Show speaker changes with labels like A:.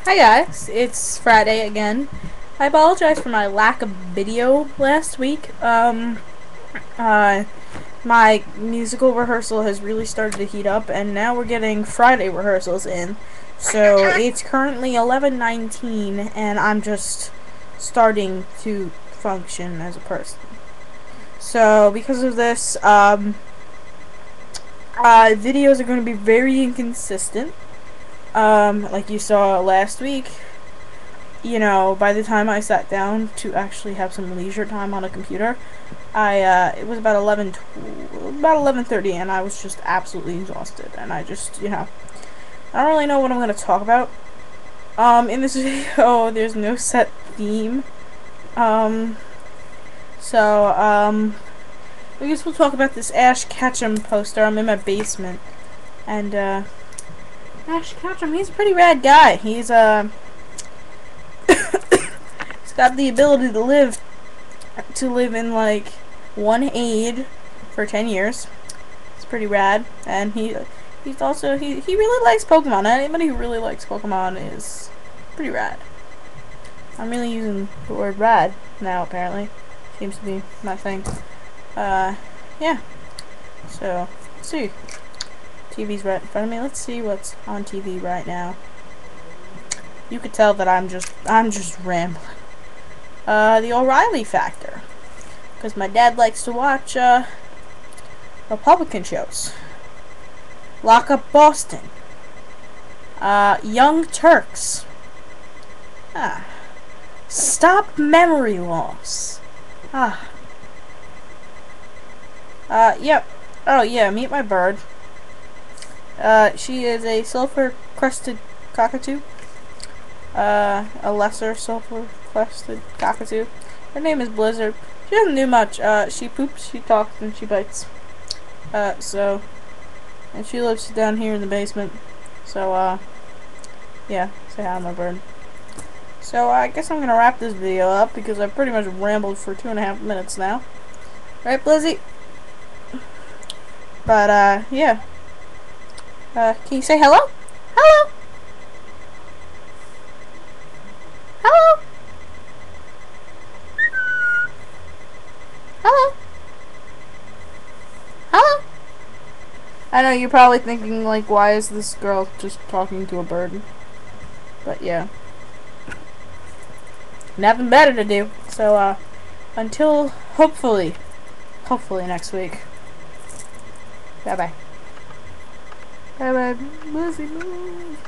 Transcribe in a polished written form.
A: Hi guys, it's Friday again. I apologize for my lack of video last week. My musical rehearsal has really started to heat up, and now we're getting Friday rehearsals in. So it's currently 11:19, and I'm just starting to function as a person. So because of this, videos are going to be very inconsistent. Like you saw last week, by the time I sat down to actually have some leisure time on a computer, it was about 11:30, and I was just absolutely exhausted, and I don't really know what I'm going to talk about. In this video, there's no set theme. I guess we'll talk about this Ash Ketchum poster. I'm in my basement, and, Ash Ketchum, he's a pretty rad guy. He's got the ability to live in like one age for 10 years. It's pretty rad, and he really likes Pokemon. Anybody who really likes Pokemon is pretty rad. I'm really using the word rad now, apparently. Seems to be my thing. Yeah. So, let's see. TV's right in front of me. Let's see what's on TV right now. You could tell that I'm just rambling. The O'Reilly Factor, because my dad likes to watch Republican shows. Lock Up Boston. Young Turks. Stop Memory Loss. Yep. Oh yeah, Meet My Bird. She is a sulfur-crested cockatoo. A lesser sulfur-crested cockatoo. Her name is Blizzard. She doesn't do much. She poops, she talks, and she bites. And she lives down here in the basement. So, yeah, say hi to my bird. So, I guess I'm gonna wrap this video up because I've pretty much rambled for 2.5 minutes now. Right, Blizzy? But, yeah. Can you say hello? Hello? Hello? Hello? Hello? I know you're probably thinking, like, why is this girl just talking to a bird? But, yeah. Nothing better to do. So, until, hopefully next week. Bye-bye. Bye-bye. Lizzie, move.